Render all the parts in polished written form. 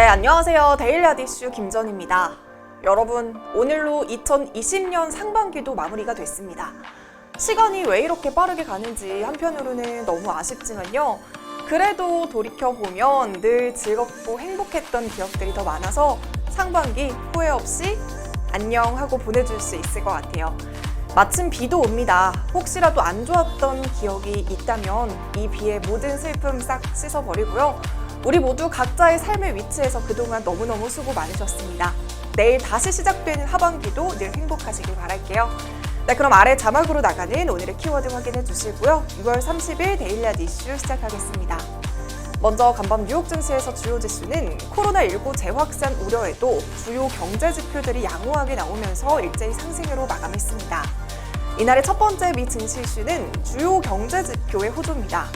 네, 안녕하세요. 데일리 아디슈 김전입니다. 여러분, 오늘로 2020년 상반기도 마무리가 됐습니다. 시간이 왜 이렇게 빠르게 가는지 한편으로는 너무 아쉽지만요. 그래도 돌이켜보면 늘 즐겁고 행복했던 기억들이 더 많아서 상반기 후회 없이 안녕 하고 보내줄 수 있을 것 같아요. 마침 비도 옵니다. 혹시라도 안 좋았던 기억이 있다면 이 비의 모든 슬픔 싹 씻어버리고요. 우리 모두 각자의 삶의 위치에서 그동안 너무너무 수고 많으셨습니다. 내일 다시 시작되는 하반기도 늘 행복하시길 바랄게요. 네, 그럼 아래 자막으로 나가는 오늘의 키워드 확인해 주시고요. 6월 30일 데일리 아디슈 시작하겠습니다. 먼저 간밤 뉴욕 증시에서 주요 지수는 코로나19 재확산 우려에도 주요 경제 지표들이 양호하게 나오면서 일제히 상승으로 마감했습니다. 이날의 첫 번째 미 증시 이슈는 주요 경제 지표의 호조입니다.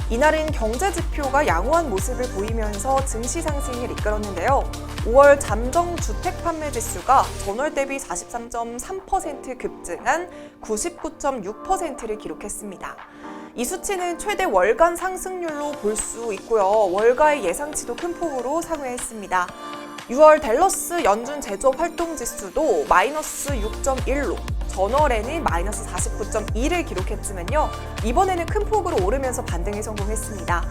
이날은 경제 지표가 양호한 모습을 보이면서 증시 상승을 이끌었는데요. 5월 잠정 주택 판매 지수가 전월 대비 43.3% 급증한 99.6%를 기록했습니다. 이 수치는 최대 월간 상승률로 볼 수 있고요. 월가의 예상치도 큰 폭으로 상회했습니다. 6월 댈러스 연준 제조업 활동 지수도 마이너스 6.1로 전월에는 마이너스 49.2를 기록했지만요. 이번에는 큰 폭으로 오르면서 반등에 성공했습니다.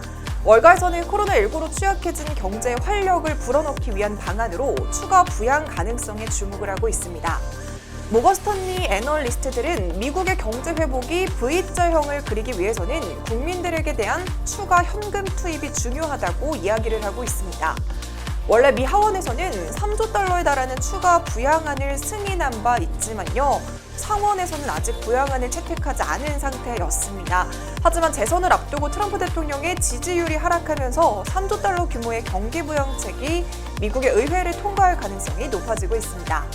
월가에서는 코로나19로 취약해진 경제의 활력을 불어넣기 위한 방안으로 추가 부양 가능성에 주목을 하고 있습니다. 모건 스탠리 애널리스트들은 미국의 경제 회복이 V자형을 그리기 위해서는 국민들에게 대한 추가 현금 투입이 중요하다고 이야기를 하고 있습니다. 원래 미 하원에서는 3조 달러에 달하는 추가 부양안을 승인한 바 있지만요. 상원에서는 아직 부양안을 채택하지 않은 상태였습니다. 하지만 재선을 앞두고 트럼프 대통령의 지지율이 하락하면서 3조 달러 규모의 경기 부양책이 미국의 의회를 통과할 가능성이 높아지고 있습니다.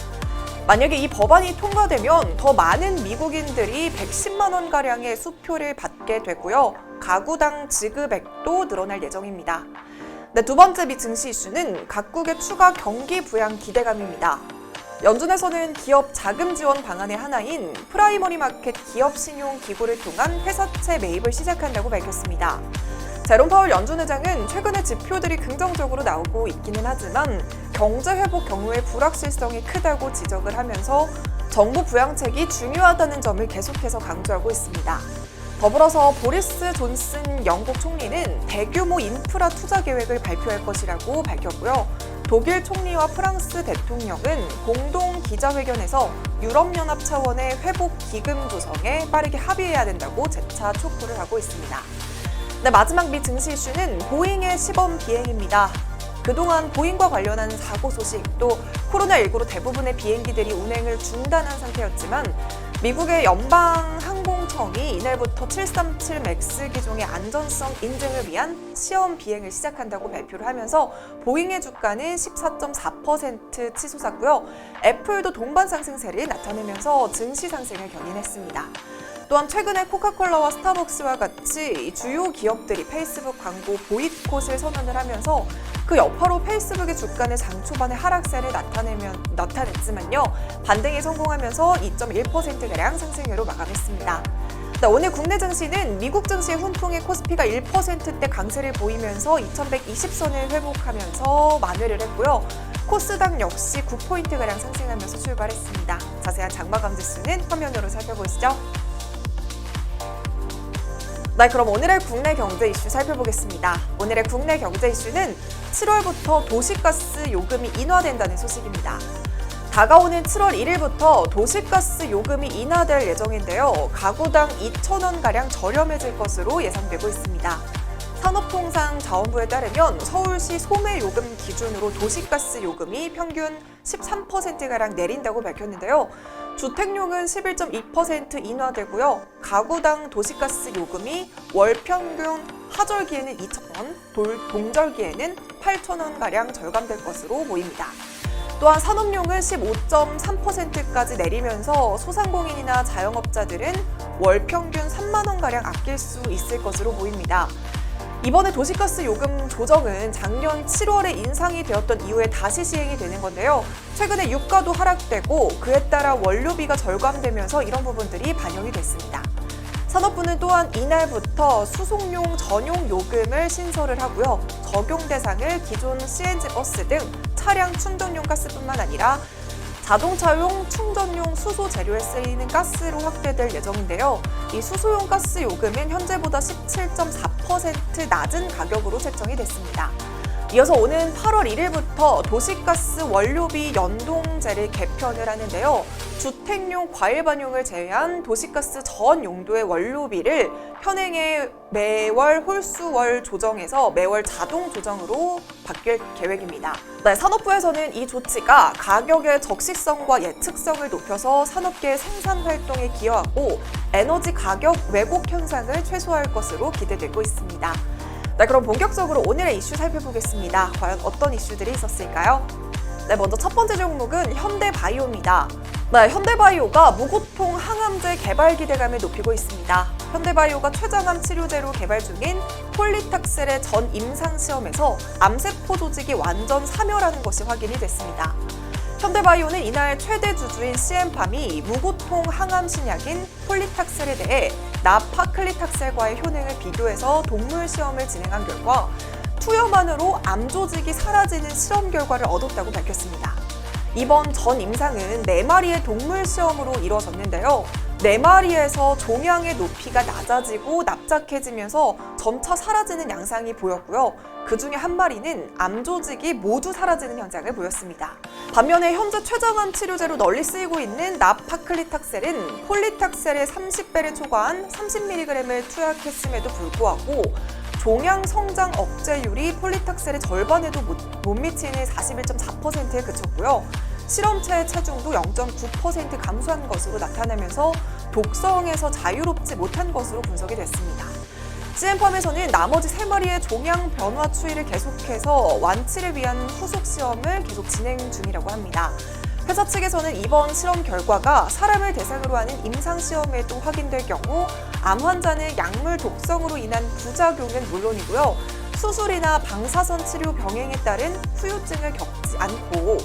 만약에 이 법안이 통과되면 더 많은 미국인들이 110만 원가량의 수표를 받게 되고요. 가구당 지급액도 늘어날 예정입니다. 네, 두 번째 미 증시 이슈는 각국의 추가 경기 부양 기대감입니다. 연준에서는 기업 자금 지원 방안의 하나인 프라이머리 마켓 기업 신용 기구를 통한 회사채 매입을 시작한다고 밝혔습니다. 제롬 파월 연준 의장은 최근에 지표들이 긍정적으로 나오고 있기는 하지만 경제 회복 경우의 불확실성이 크다고 지적을 하면서 정부 부양책이 중요하다는 점을 계속해서 강조하고 있습니다. 더불어서 보리스 존슨 영국 총리는 대규모 인프라 투자 계획을 발표할 것이라고 밝혔고요. 독일 총리와 프랑스 대통령은 공동 기자회견에서 유럽연합 차원의 회복 기금 조성에 빠르게 합의해야 된다고 재차 촉구를 하고 있습니다. 네, 마지막 미 증시 이슈는 보잉의 시범 비행입니다. 그동안 보잉과 관련한 사고 소식, 또 코로나19로 대부분의 비행기들이 운행을 중단한 상태였지만 미국의 연방항공청이 이날부터 737 맥스 기종의 안전성 인증을 위한 시험 비행을 시작한다고 발표를 하면서 보잉의 주가는 14.4% 치솟았고요. 애플도 동반 상승세를 나타내면서 증시 상승을 견인했습니다. 또한 최근에 코카콜라와 스타벅스와 같이 주요 기업들이 페이스북 광고 보이콧을 선언을 하면서 그 여파로 페이스북의 주가는 장 초반에 하락세를 나타냈지만요. 반등에 성공하면서 2.1%가량 상승으로 마감했습니다. 오늘 국내 증시는 미국 증시의 훈풍에 코스피가 1%대 강세를 보이면서 2120선을 회복하면서 만회를 했고요. 코스닥 역시 9포인트가량 상승하면서 출발했습니다. 자세한 장마감 지수는 화면으로 살펴보시죠. 네, 그럼 오늘의 국내 경제 이슈 살펴보겠습니다. 오늘의 국내 경제 이슈는 7월부터 도시가스 요금이 인하된다는 소식입니다. 다가오는 7월 1일부터 도시가스 요금이 인하될 예정인데요. 가구당 2,000원가량 저렴해질 것으로 예상되고 있습니다. 산업통상자원부에 따르면 서울시 소매요금 기준으로 도시가스 요금이 평균 13%가량 내린다고 밝혔는데요. 주택용은 11.2% 인하되고요. 가구당 도시가스 요금이 월 평균 하절기에는 2,000원, 동절기에는 8,000원가량 절감될 것으로 보입니다. 또한 산업용은 15.3%까지 내리면서 소상공인이나 자영업자들은 월 평균 3만 원가량 아낄 수 있을 것으로 보입니다. 이번에 도시가스 요금 조정은 작년 7월에 인상이 되었던 이후에 다시 시행이 되는 건데요. 최근에 유가도 하락되고 그에 따라 원료비가 절감되면서 이런 부분들이 반영이 됐습니다. 산업부는 또한 이날부터 수송용 전용 요금을 신설을 하고요. 적용 대상을 기존 CNG 버스 등 차량 충전용 가스뿐만 아니라 자동차용 충전용 수소 재료에 쓰이는 가스로 확대될 예정인데요. 이 수소용 가스 요금은 현재보다 17.4% 낮은 가격으로 책정이 됐습니다. 이어서 오는 8월 1일부터 도시가스 원료비 연동제를 개편을 하는데요. 주택용 과일 반용을 제외한 도시가스 전 용도의 원료비를 현행의 매월 홀수월 조정에서 매월 자동 조정으로 바뀔 계획입니다. 네, 산업부에서는 이 조치가 가격의 적시성과 예측성을 높여서 산업계 생산 활동에 기여하고 에너지 가격 왜곡 현상을 최소화할 것으로 기대되고 있습니다. 네, 그럼 본격적으로 오늘의 이슈 살펴보겠습니다. 과연 어떤 이슈들이 있었을까요? 네, 먼저 첫 번째 종목은 현대바이오입니다. 네, 현대바이오가 무고통 항암제 개발 기대감을 높이고 있습니다. 현대바이오가 췌장암 치료제로 개발 중인 폴리탁셀의 전 임상 시험에서 암세포 조직이 완전 사멸하는 것이 확인이 됐습니다. 현대바이오는 이날 최대 주주인 CM팜이 무고통 항암 신약인 폴리탁셀에 대해 나파클리탁셀과의 효능을 비교해서 동물 시험을 진행한 결과 투여만으로 암 조직이 사라지는 실험 결과를 얻었다고 밝혔습니다. 이번 전 임상은 4마리의 동물 시험으로 이루어졌는데요. 4마리에서 종양의 높이가 낮아지고 납작해지면서 점차 사라지는 양상이 보였고요. 그 중에 한 마리는 암 조직이 모두 사라지는 현상을 보였습니다. 반면에 현재 췌장암 치료제로 널리 쓰이고 있는 나파클리탁셀은 폴리탁셀의 30배를 초과한 30mg을 투약했음에도 불구하고 종양 성장 억제율이 폴리탁셀의 절반에도 못 미치는 41.4%에 그쳤고요. 실험체의 체중도 0.9% 감소한 것으로 나타나면서 독성에서 자유롭지 못한 것으로 분석이 됐습니다. CM팜에서는 나머지 3마리의 종양 변화 추이를 계속해서 완치를 위한 후속 시험을 계속 진행 중이라고 합니다. 회사 측에서는 이번 실험 결과가 사람을 대상으로 하는 임상시험에도 확인될 경우 암 환자는 약물 독성으로 인한 부작용은 물론이고요. 수술이나 방사선 치료 병행에 따른 후유증을 겪지 않고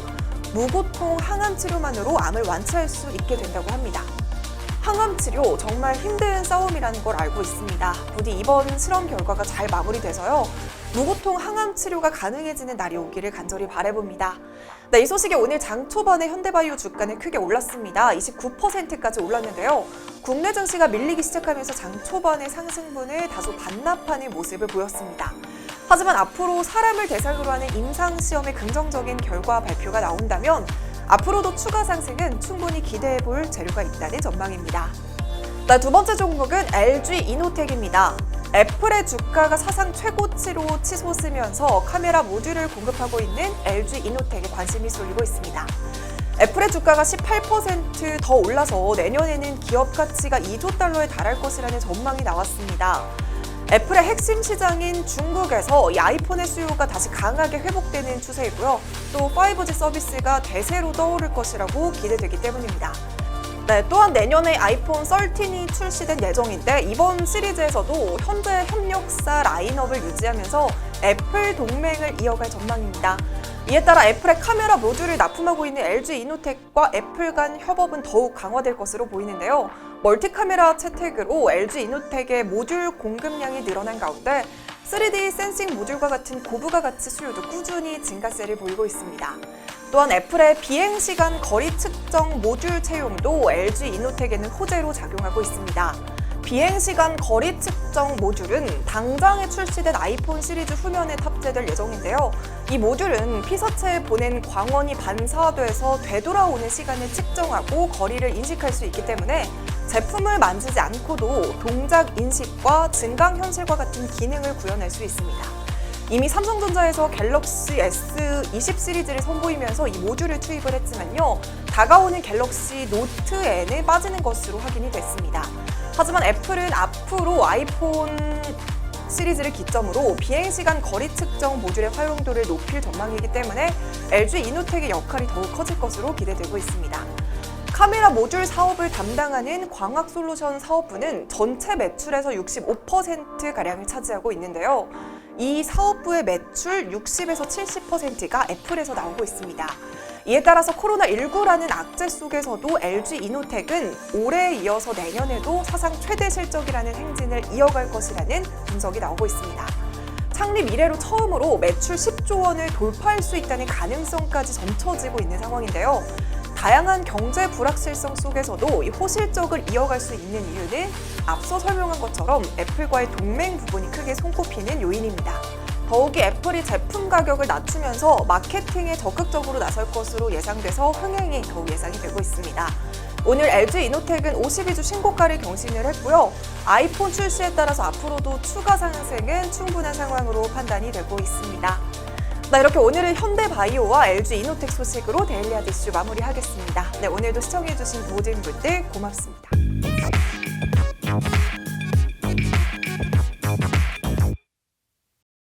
무고통 항암 치료만으로 암을 완치할 수 있게 된다고 합니다. 항암 치료 정말 힘든 싸움이라는 걸 알고 있습니다. 부디 이번 실험 결과가 잘 마무리돼서요. 무고통 항암 치료가 가능해지는 날이 오기를 간절히 바라봅니다. 네, 이 소식에 오늘 장 초반에 현대바이오 주가는 크게 올랐습니다. 29%까지 올랐는데요. 국내 증시가 밀리기 시작하면서 장 초반의 상승분을 다소 반납하는 모습을 보였습니다. 하지만 앞으로 사람을 대상으로 하는 임상시험의 긍정적인 결과 발표가 나온다면 앞으로도 추가 상승은 충분히 기대해볼 재료가 있다는 전망입니다. 네, 두 번째 종목은 LG 이노텍입니다. 애플의 주가가 사상 최고치로 치솟으면서 카메라 모듈을 공급하고 있는 LG 이노텍에 관심이 쏠리고 있습니다. 애플의 주가가 18% 더 올라서 내년에는 기업 가치가 2조 달러에 달할 것이라는 전망이 나왔습니다. 애플의 핵심 시장인 중국에서 이 아이폰의 수요가 다시 강하게 회복되는 추세이고요. 또 5G 서비스가 대세로 떠오를 것이라고 기대되기 때문입니다. 네, 또한 내년에 아이폰 13이 출시된 예정인데 이번 시리즈에서도 현재 협력사 라인업을 유지하면서 애플 동맹을 이어갈 전망입니다. 이에 따라 애플의 카메라 모듈을 납품하고 있는 LG 이노텍과 애플 간 협업은 더욱 강화될 것으로 보이는데요. 멀티카메라 채택으로 LG 이노텍의 모듈 공급량이 늘어난 가운데 3D 센싱 모듈과 같은 고부가 가치 수요도 꾸준히 증가세를 보이고 있습니다. 또한 애플의 비행시간 거리 측정 모듈 채용도 LG 이노텍에는 호재로 작용하고 있습니다. 비행시간 거리 측정 모듈은 당장에 출시된 아이폰 시리즈 후면에 탑재될 예정인데요. 이 모듈은 피사체에 보낸 광원이 반사돼서 되돌아오는 시간을 측정하고 거리를 인식할 수 있기 때문에 제품을 만지지 않고도 동작 인식과 증강현실과 같은 기능을 구현할 수 있습니다. 이미 삼성전자에서 갤럭시 S20 시리즈를 선보이면서 이 모듈을 투입을 했지만요. 다가오는 갤럭시 노트 N에 빠지는 것으로 확인이 됐습니다. 하지만 애플은 앞으로 아이폰 시리즈를 기점으로 비행시간 거리 측정 모듈의 활용도를 높일 전망이기 때문에 LG 이노텍의 역할이 더욱 커질 것으로 기대되고 있습니다. 카메라 모듈 사업을 담당하는 광학솔루션 사업부는 전체 매출에서 65%가량을 차지하고 있는데요. 이 사업부의 매출 60에서 70%가 애플에서 나오고 있습니다. 이에 따라서 코로나19라는 악재 속에서도 LG이노텍은 올해에 이어서 내년에도 사상 최대 실적이라는 행진을 이어갈 것이라는 분석이 나오고 있습니다. 창립 이래로 처음으로 매출 10조 원을 돌파할 수 있다는 가능성까지 점쳐지고 있는 상황인데요. 다양한 경제 불확실성 속에서도 이 호실적을 이어갈 수 있는 이유는 앞서 설명한 것처럼 애플과의 동맹 부분이 크게 손꼽히는 요인입니다. 더욱이 애플이 제품 가격을 낮추면서 마케팅에 적극적으로 나설 것으로 예상돼서 흥행이 더욱 예상이 되고 있습니다. 오늘 LG이노텍은 52주 신고가를 경신을 했고요. 아이폰 출시에 따라서 앞으로도 추가 상승은 충분한 상황으로 판단이 되고 있습니다. 이렇게 오늘은 현대바이오와 LG이노텍 소식으로 데일리하드 이슈 마무리하겠습니다. 오늘도 시청해주신 모든 분들 고맙습니다.